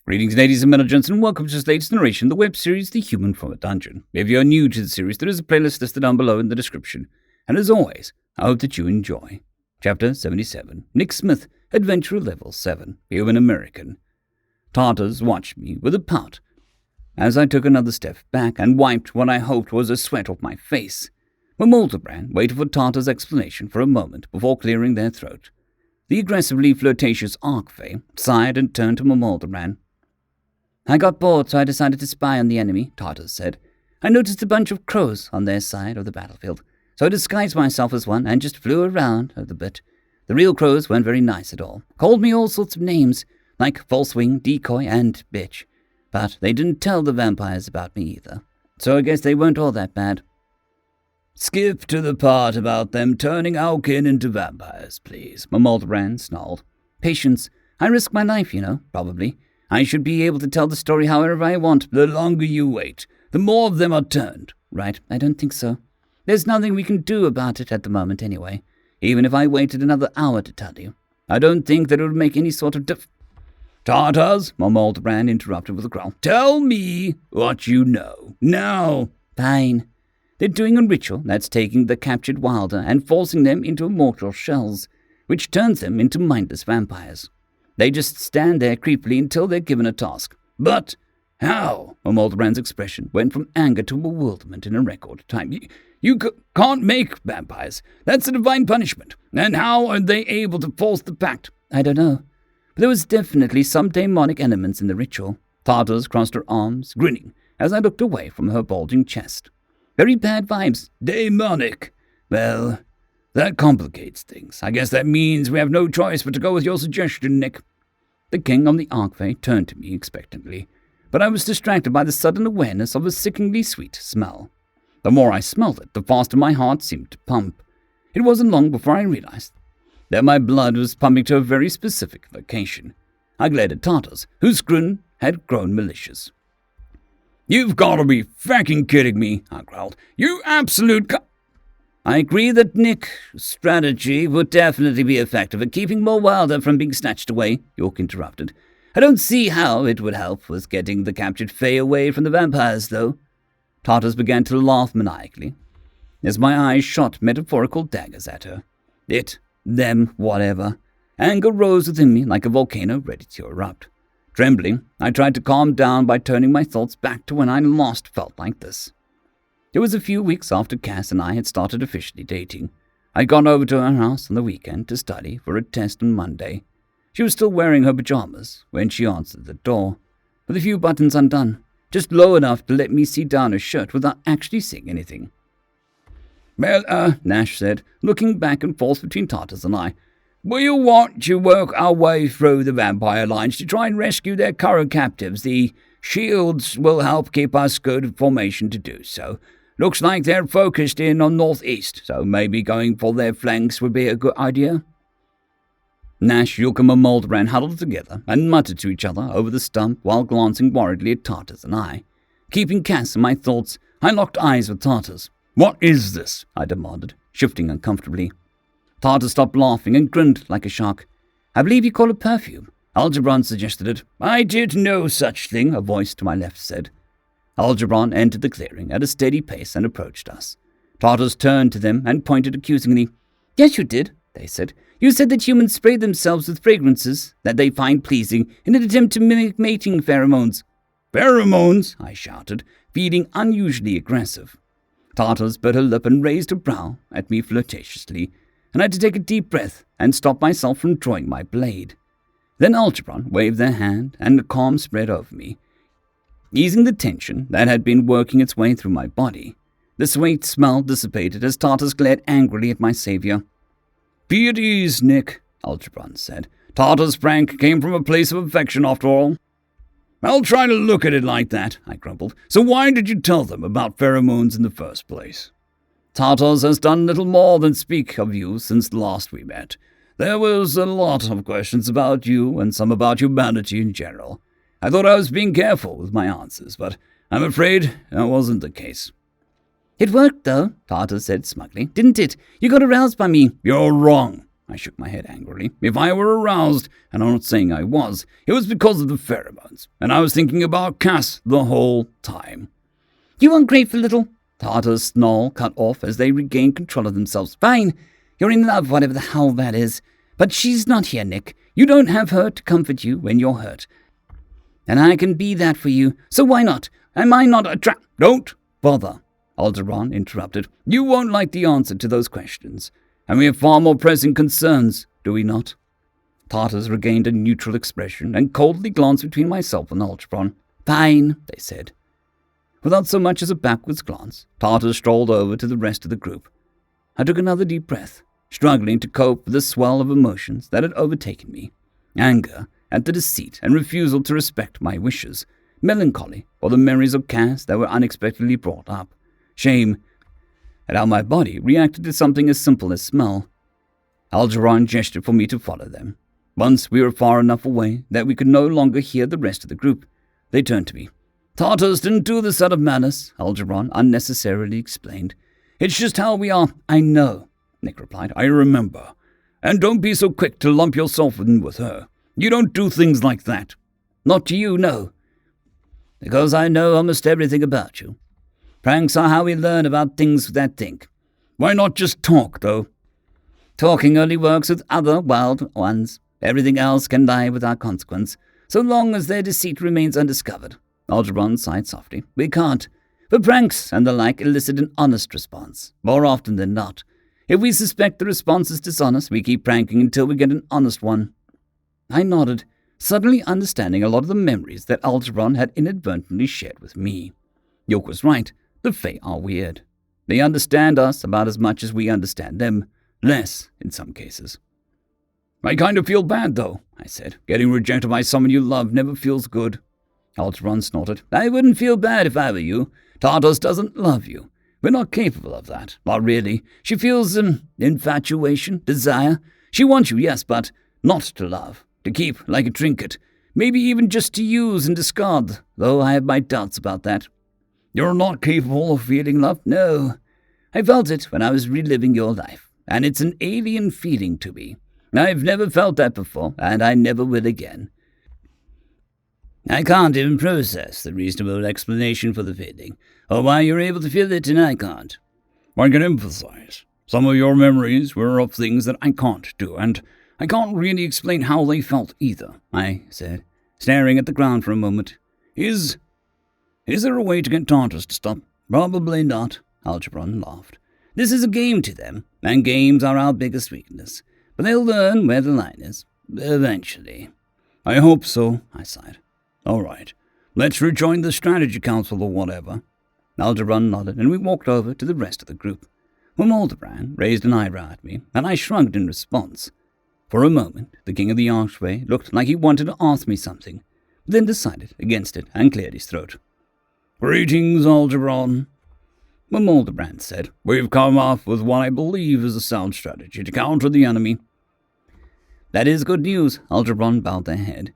Greetings, ladies and gentlemen, and welcome to this latest narration of the web series The Human from a Dungeon. If you are new to the series, there is a playlist listed down below in the description. And as always, I hope that you enjoy. Chapter 77, Nick Smith, Adventurer Level 7, Human American. Tartars watched me with a pout as I took another step back and wiped what I hoped was a sweat off my face. Mamolderbrand waited for Tartar's explanation for a moment before clearing their throat. The aggressively flirtatious AleCuevo sighed and turned to Mamolderbrand. I got bored, so I decided to spy on the enemy, Tartar said. I noticed a bunch of crows on their side of the battlefield, so I disguised myself as one and just flew around a bit. The real crows weren't very nice at all. Called me all sorts of names, like false-wing, decoy, and bitch. But they didn't tell the vampires about me either, so I guess they weren't all that bad. Skip to the part about them turning Alkin into vampires, please, Mamolderbrand snarled. Patience. I risk my life, probably. I should be able to tell the story however I want. The longer you wait, the more of them are turned. Right, I don't think so. There's nothing we can do about it at the moment anyway. Even if I waited another hour to tell you. I don't think that it would make any sort of Tartars, Mamolderbrand interrupted with a growl. Tell me what you know. Now. Fine. They're doing a ritual that's taking the captured wilder and forcing them into immortal shells, which turns them into mindless vampires. They just stand there creepily until they're given a task. But how? Mamolderbrand's expression went from anger to bewilderment in a record time. You can't make vampires. That's a divine punishment. And how are they able to force the pact? I don't know. But there was definitely some demonic elements in the ritual. Tartars crossed her arms, grinning, as I looked away from her bulging chest. Very bad vibes. Demonic. Well, that complicates things. I guess that means we have no choice but to go with your suggestion, Nick. The king on the AleCuevo turned to me expectantly, but I was distracted by the sudden awareness of a sickeningly sweet smell. The more I smelled it, the faster my heart seemed to pump. It wasn't long before I realized that my blood was pumping to a very specific location. I glared at Tartars, whose grin had grown malicious. You've got to be fucking kidding me, I growled. You absolute I agree that Nick's strategy would definitely be effective at keeping more wilder from being snatched away, York interrupted. I don't see how it would help with getting the captured Fae away from the vampires, though. Tartars began to laugh maniacally, as my eyes shot metaphorical daggers at her. It, them, whatever. Anger rose within me like a volcano ready to erupt. Trembling, I tried to calm down by turning my thoughts back to when I last felt like this. It was a few weeks after Cass and I had started officially dating. I'd gone over to her house on the weekend to study for a test on Monday. She was still wearing her pajamas when she answered the door, with a few buttons undone, just low enough to let me see down her shirt without actually seeing anything. Well, Nash said, looking back and forth between Tartars and I. We want to work our way through the vampire lines to try and rescue their current captives. The shields will help keep us good formation to do so. Looks like they're focused in on northeast, so maybe going for their flanks would be a good idea. Nash, Jukka, and Mamolderbrand huddled together and muttered to each other over the stump while glancing worriedly at Tartars and I. Keeping Cass in my thoughts, I locked eyes with Tartars. What is this? I demanded, shifting uncomfortably. Tartar stopped laughing and grinned like a shark. I believe you call it perfume. Algebron suggested it. I did no such thing, a voice to my left said. Algebron entered the clearing at a steady pace and approached us. Tartars turned to them and pointed accusingly. Yes, you did, they said. You said that humans spray themselves with fragrances that they find pleasing in an attempt to mimic mating pheromones. Pheromones, I shouted, feeling unusually aggressive. Tartars bit her lip and raised her brow at me flirtatiously, and I had to take a deep breath and stop myself from drawing my blade. Then Algebron waved their hand, and a calm spread over me, easing the tension that had been working its way through my body. The sweet smell dissipated as Tartars glared angrily at my savior. Be at ease, Nick, Algebron said. Tartar's prank came from a place of affection after all. I'll try to look at it like that, I grumbled. So why did you tell them about pheromones in the first place? Tartars has done little more than speak of you since last we met. There was a lot of questions about you and some about humanity in general. I thought I was being careful with my answers, but I'm afraid that wasn't the case. It worked, though, Tartar said smugly. Didn't it? You got aroused by me. You're wrong, I shook my head angrily. If I were aroused, and I'm not saying I was, it was because of the pheromones, and I was thinking about Cass the whole time. You ungrateful little... Tartar's snarl cut off as they regained control of themselves. Fine, you're in love, whatever the hell that is. But she's not here, Nick. You don't have her to comfort you when you're hurt. And I can be that for you, so why not? Am I not a Don't bother, Alderaan interrupted. You won't like the answer to those questions. And we have far more pressing concerns, do we not? Tartars regained a neutral expression and coldly glanced between myself and Alderaan. Fine, they said. Without so much as a backwards glance, Tartars strolled over to the rest of the group. I took another deep breath, struggling to cope with the swell of emotions that had overtaken me. Anger at the deceit and refusal to respect my wishes, melancholy for the memories of Cass that were unexpectedly brought up, shame at how my body reacted to something as simple as smell. Alderaan gestured for me to follow them. Once we were far enough away that we could no longer hear the rest of the group, they turned to me. Tartars didn't do this out of malice, Alderaan unnecessarily explained. It's just how we are. I know, Nick replied. I remember. And don't be so quick to lump yourself in with her. You don't do things like that. Not to you, no. Because I know almost everything about you. Pranks are how we learn about things that think. Why not just talk, though? Talking only works with other wild ones. Everything else can die without consequence, so long as their deceit remains undiscovered. Alderaan sighed softly. We can't. But pranks and the like elicit an honest response, more often than not. If we suspect the response is dishonest, we keep pranking until we get an honest one. I nodded, suddenly understanding a lot of the memories that Alderaan had inadvertently shared with me. Yoke was right. The Fae are weird. They understand us about as much as we understand them, less in some cases. I kind of feel bad, though, I said. Getting rejected by someone you love never feels good. Alderaan snorted. I wouldn't feel bad if I were you. Tartarus doesn't love you. We're not capable of that. Not really. She feels infatuation, desire. She wants you, yes, but not to love. To keep like a trinket. Maybe even just to use and discard, though I have my doubts about that. You're not capable of feeling love? No. I felt it when I was reliving your life, and it's an alien feeling to me. I've never felt that before, and I never will again. I can't even process the reasonable explanation for the feeling, or why you're able to feel it and I can't. I can emphasize. Some of your memories were of things that I can't do, and I can't really explain how they felt either, I said, staring at the ground for a moment. Is there a way to get Tartarus to stop? Probably not, Alderaan laughed. This is a game to them, and games are our biggest weakness. But they'll learn where the line is, eventually. I hope so, I sighed. All right, let's rejoin the strategy council or whatever. Alderaan nodded, and we walked over to the rest of the group. Alderaan raised an eyebrow at me, and I shrugged in response. For a moment, the king of the Archway looked like he wanted to ask me something, then decided against it and cleared his throat. Greetings, Alderaan. Alderaan said, We've come up with what I believe is a sound strategy to counter the enemy. That is good news, Alderaan bowed their head.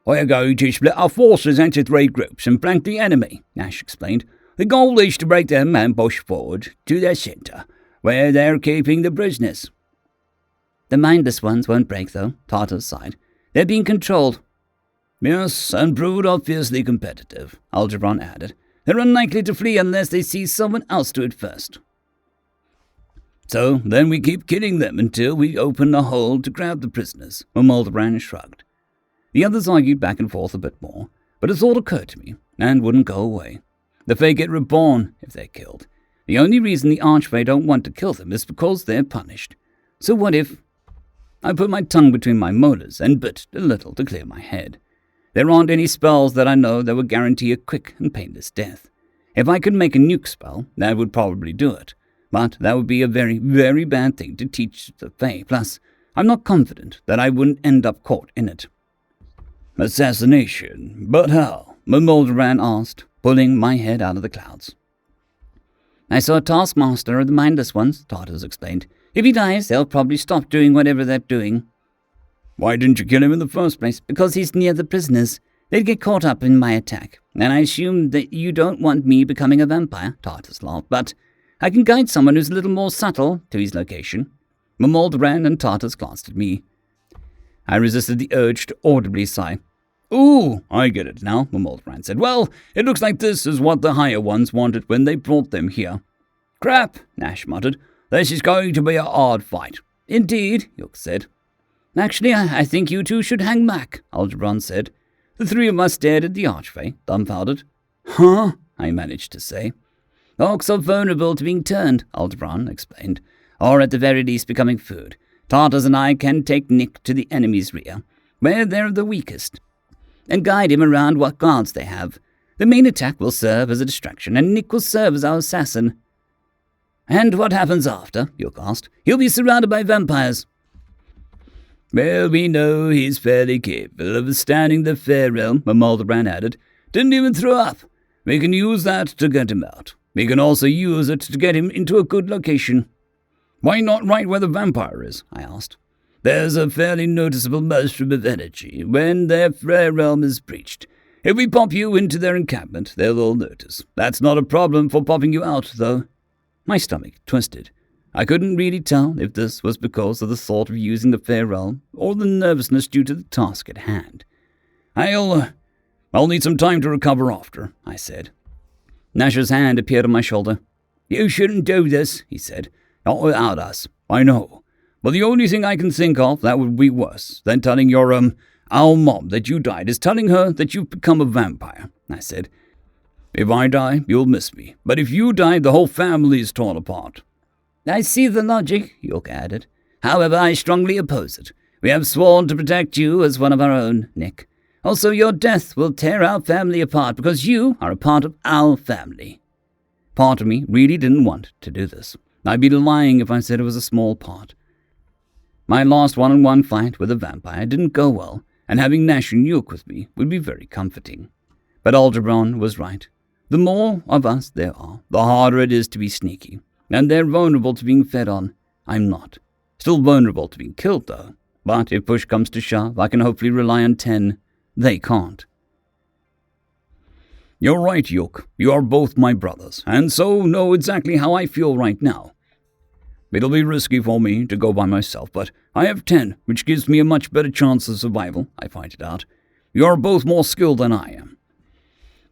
We're going to split our forces into 3 groups and flank the enemy, Nash explained. The goal is to break them and push forward to their centre, where they're keeping the prisoners. The mindless ones won't break, though, Tartar sighed. They're being controlled. Yes, and Brood are fiercely competitive, Alderaan added. They're unlikely to flee unless they see someone else do it first. So then we keep killing them until we open a hole to grab the prisoners, Alderaan shrugged. The others argued back and forth a bit more, but a thought occurred to me, and wouldn't go away. The Fae get reborn if they're killed. The only reason the Archfey don't want to kill them is because they're punished. So what if... I put my tongue between my molars and bit a little to clear my head. There aren't any spells that I know that would guarantee a quick and painless death. If I could make a nuke spell, that would probably do it. But that would be a very, very bad thing to teach the Fae. Plus, I'm not confident that I wouldn't end up caught in it. Assassination? But how? Alderaan asked, pulling my head out of the clouds. I saw a taskmaster of the mindless ones, Tartarus explained. If he dies, they'll probably stop doing whatever they're doing. Why didn't you kill him in the first place? Because he's near the prisoners. They'd get caught up in my attack. And I assume that you don't want me becoming a vampire, Tartarus laughed, but I can guide someone who's a little more subtle to his location. Mamoldran and Tartus glanced at me. I resisted the urge to audibly sigh. Ooh, I get it now, Mamoldran said. Well, it looks like this is what the higher ones wanted when they brought them here. Crap, Nash muttered. This is going to be a hard fight. Indeed, Yuk said. Actually, I think you two should hang back, Algebron said. The three of us stared at the archway, dumbfounded. Huh? I managed to say. Orcs are vulnerable to being turned, Algebron explained, or at the very least becoming food. Tartars and I can take Nick to the enemy's rear, where they're the weakest, and guide him around what guards they have. The main attack will serve as a distraction, and Nick will serve as our assassin. And what happens after? Yuk asked. He'll be surrounded by vampires. Well, we know he's fairly capable of withstanding the fair realm, Mamoldran added. Didn't even throw up. We can use that to get him out. We can also use it to get him into a good location. Why not right where the vampire is? I asked. There's a fairly noticeable maelstrom of energy when their fair realm is breached. If we pop you into their encampment, they'll all notice. That's not a problem for popping you out, though. My stomach twisted. I couldn't really tell if this was because of the thought of using the fair realm or the nervousness due to the task at hand. I'll need some time to recover after, I said. Nash's hand appeared on my shoulder. You shouldn't do this, he said. Not without us. I know. But the only thing I can think of that would be worse than telling your, our mom that you died is telling her that you've become a vampire, I said. If I die, you'll miss me. But if you die, the whole family is torn apart. I see the logic, Yuk added. However, I strongly oppose it. We have sworn to protect you as one of our own, Nick. Also, your death will tear our family apart because you are a part of our family. Part of me really didn't want to do this. I'd be lying if I said it was a small part. My last one-on-one fight with a vampire didn't go well, and having Nash and Yuk with me would be very comforting. But Algebron was right. The more of us there are, the harder it is to be sneaky, and they're vulnerable to being fed on. I'm not. Still vulnerable to being killed, though. But if push comes to shove, I can hopefully rely on 10. They can't. You're right, Yuk. You are both my brothers, and so know exactly how I feel right now. It'll be risky for me to go by myself, but I have 10, which gives me a much better chance of survival, I pointed out. You're both more skilled than I am.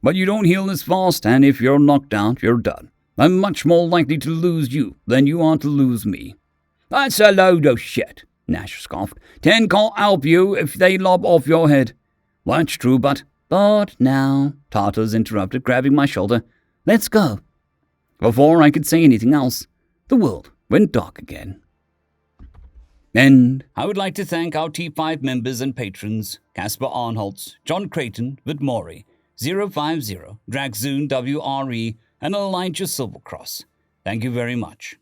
But you don't heal as fast, and if you're knocked out, you're done. I'm much more likely to lose you than you are to lose me. That's a load of shit, Nash scoffed. 10 can't help you if they lob off your head. That's true, but now, Tartus interrupted, grabbing my shoulder. Let's go. Before I could say anything else, the world went dark again. And I would like to thank our T5 members and patrons, Casper Arnholtz, Jon Creighton, W.R.E, 050, Dragzoon W.R.E, and Elijah Silvercross. Thank you very much.